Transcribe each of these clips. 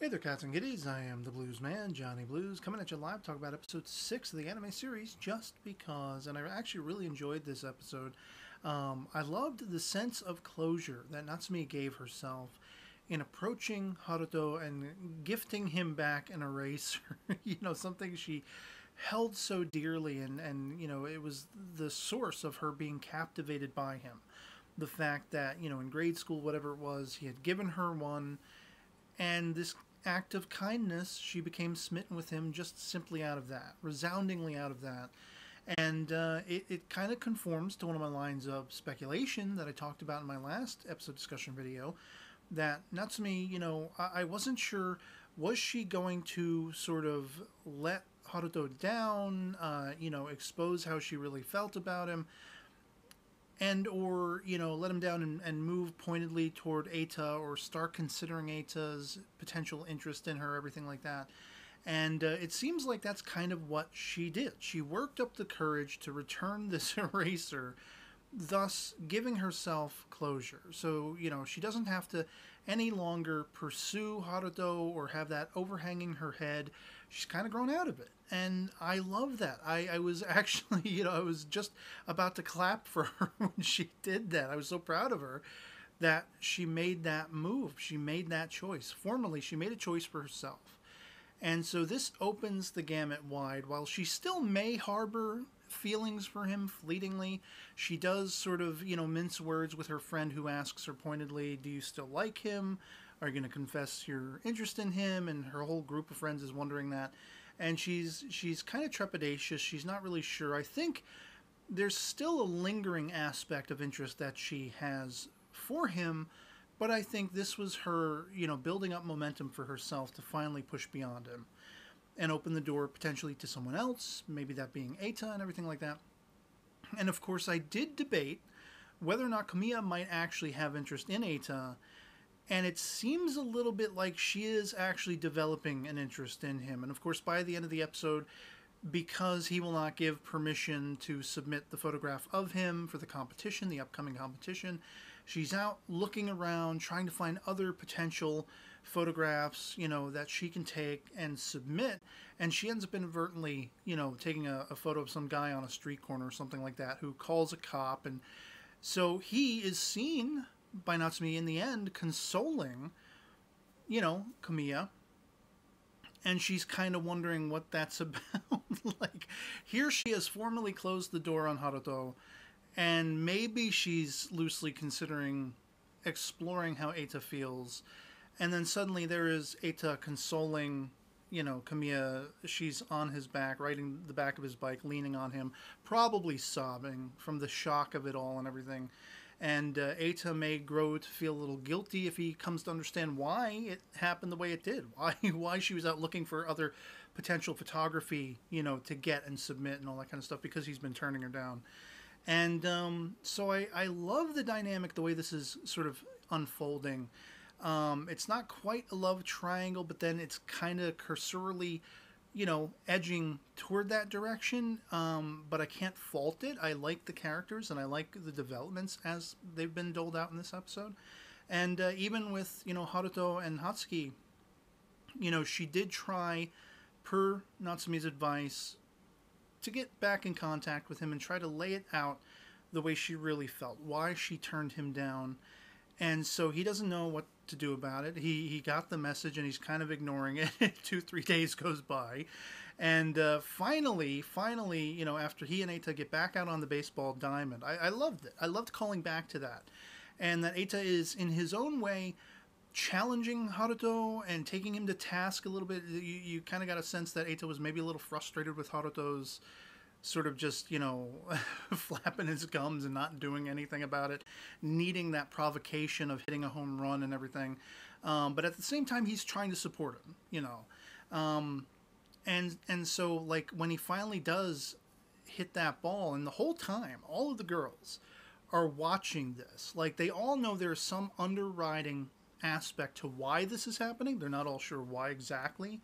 Hey there, cats and kitties. I am the Blues Man, Johnny Blues, coming at you live to talk about episode 6 of the anime series, Just Because. And I actually really enjoyed this episode. I loved the sense of closure that Natsume gave herself in approaching Haruto and gifting him back an eraser. Something she held so dearly, and it was the source of her being captivated by him. The fact that, in grade school, whatever it was, he had given her one, and this act of kindness, she became smitten with him just simply out of that, resoundingly out of that. And it kind of conforms to one of my lines of speculation that I talked about in my last episode discussion video. That Natsume, I wasn't sure, was she going to sort of let Haruto down, expose how she really felt about him, and or let him down and move pointedly toward Eita, or start considering Eita's potential interest in her, everything like that. And it seems like that's kind of what she did. She worked up the courage to return this eraser, thus giving herself closure. So, she doesn't have to any longer pursue Haruto or have that overhanging her head. She's kind of grown out of it. And I love that. I was actually, I was just about to clap for her when she did that. I was so proud of her that she made that move. She made that choice. Formally, she made a choice for herself. And so this opens the gamut wide. While she still may harbor feelings for him fleetingly, she does sort of, mince words with her friend who asks her pointedly, do you still like him? Are you going to confess your interest in him? And her whole group of friends is wondering that. And she's kind of trepidatious. She's not really sure. I think there's still a lingering aspect of interest that she has for him, but I think this was her, building up momentum for herself to finally push beyond him and open the door potentially to someone else, maybe that being Eita and everything like that. And of course, I did debate whether or not Kamiya might actually have interest in Eita, and it seems a little bit like she is actually developing an interest in him. And of course, by the end of the episode, because he will not give permission to submit the photograph of him for the competition, the upcoming competition, she's out looking around, trying to find other potential photographs, that she can take and submit. And she ends up inadvertently, taking a photo of some guy on a street corner or something like that who calls a cop. And so he is seen by Natsume in the end consoling, Kamiya. And she's kind of wondering what that's about. Like, here she has formally closed the door on Haruto, and maybe she's loosely considering exploring how Eita feels. And then suddenly there is Eita consoling, Kamiya. She's on his back, riding the back of his bike, leaning on him, probably sobbing from the shock of it all and everything. And Eita may grow to feel a little guilty if he comes to understand why it happened the way it did. Why she was out looking for other potential photography, to get and submit and all that kind of stuff, because he's been turning her down. And so I love the dynamic, the way this is sort of unfolding. It's not quite a love triangle, but then it's kind of cursorily, edging toward that direction. But I can't fault it. I like the characters and I like the developments as they've been doled out in this episode. And even with, Haruto and Hatsuki, she did try, per Natsume's advice, to get back in contact with him and try to lay it out the way she really felt, why she turned him down. And so he doesn't know what to do about it. He got the message and he's kind of ignoring it. 2-3 days goes by. And finally, after he and Eita get back out on the baseball diamond, I loved it. I loved calling back to that. And that Eita is, in his own way, challenging Haruto and taking him to task a little bit. You kind of got a sense that Eita was maybe a little frustrated with Haruto's sort of just, flapping his gums and not doing anything about it, needing that provocation of hitting a home run and everything. But at the same time, he's trying to support him, And so, like, when he finally does hit that ball, and the whole time, all of the girls are watching this. Like, they all know there's some underwriting aspect to why this is happening. They're not all sure why exactly.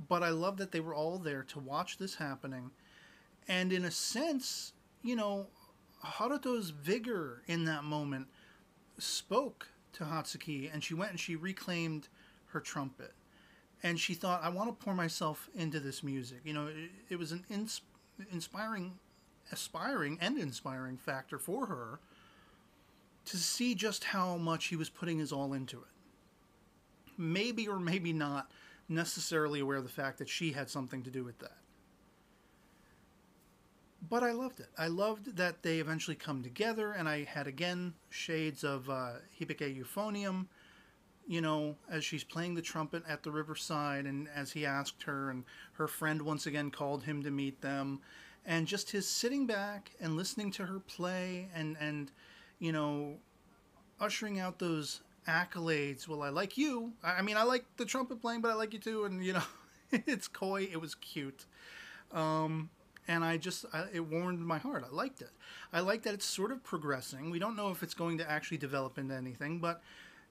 But I love that they were all there to watch this happening. And in a sense, Haruto's vigor in that moment spoke to Hatsuki, and she went and she reclaimed her trumpet. And she thought, I want to pour myself into this music. You know, it was an inspiring, aspiring and inspiring factor for her to see just how much he was putting his all into it. Maybe or maybe not necessarily aware of the fact that she had something to do with that. But I loved it. I loved that they eventually come together, and I had, again, shades of Hibike Euphonium, you know, as she's playing the trumpet at the riverside, and as he asked her, and her friend once again called him to meet them, and just his sitting back and listening to her play, and you know, ushering out those accolades. Well, I like you. I mean, I like the trumpet playing, but I like you too, and, you know, it's coy. It was cute. And it warmed my heart. I liked it. I like that it's sort of progressing. We don't know if it's going to actually develop into anything, but,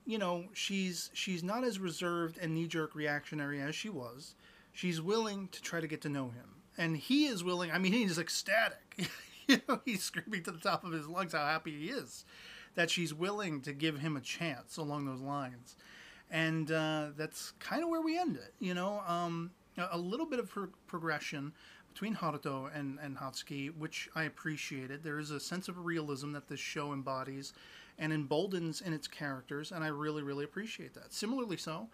you know, she's not as reserved and knee-jerk reactionary as she was. She's willing to try to get to know him. And he is willing. I mean, he's ecstatic. You know, he's screaming to the top of his lungs how happy he is that she's willing to give him a chance along those lines. And that's kind of where we end it, you know. A little bit of progression between Haruto and Hatsuki, which I appreciated. There is a sense of realism that this show embodies and emboldens in its characters, and I really, really appreciate that. Similarly so,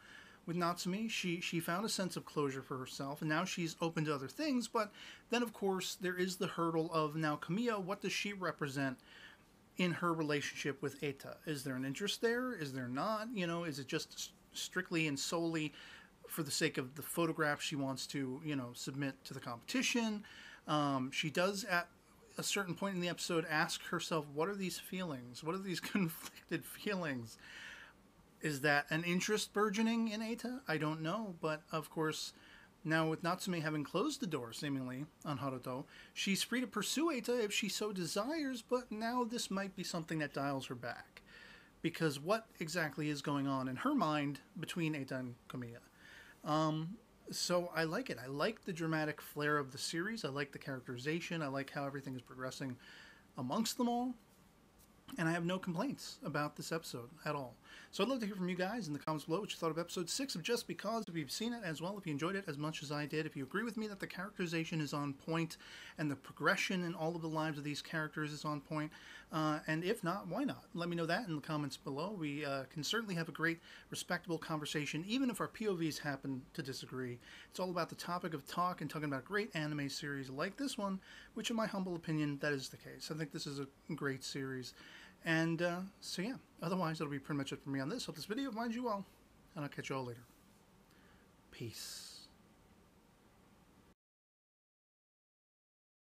with Natsumi, she found a sense of closure for herself, and now she's open to other things, but then, of course, there is the hurdle of, now, Kamiya, what does she represent in her relationship with Eita? Is there an interest there? Is there not? You know, is it just strictly and solely for the sake of the photograph she wants to, you know, submit to the competition? She does, at a certain point in the episode, ask herself, what are these feelings? What are these conflicted feelings? Is that an interest burgeoning in Eita? I don't know. But, of course, now with Natsume having closed the door, seemingly, on Haruto, she's free to pursue Eita if she so desires, but now this might be something that dials her back. Because what exactly is going on in her mind between Eita and Kamiya? So I like it. I like the dramatic flair of the series. I like the characterization. I like how everything is progressing amongst them all. And I have no complaints about this episode at all. So I'd love to hear from you guys in the comments below what you thought of episode 6 of Just Because, if you've seen it as well, if you enjoyed it as much as I did, if you agree with me that the characterization is on point and the progression in all of the lives of these characters is on point. And if not, why not? Let me know that in the comments below. We can certainly have a great, respectable conversation, even if our POVs happen to disagree. It's all about the topic of talk and talking about a great anime series like this one, which in my humble opinion, that is the case. I think this is a great series. And so yeah, otherwise that'll be pretty much it for me on this. Hope this video finds you well, and I'll catch you all later. Peace.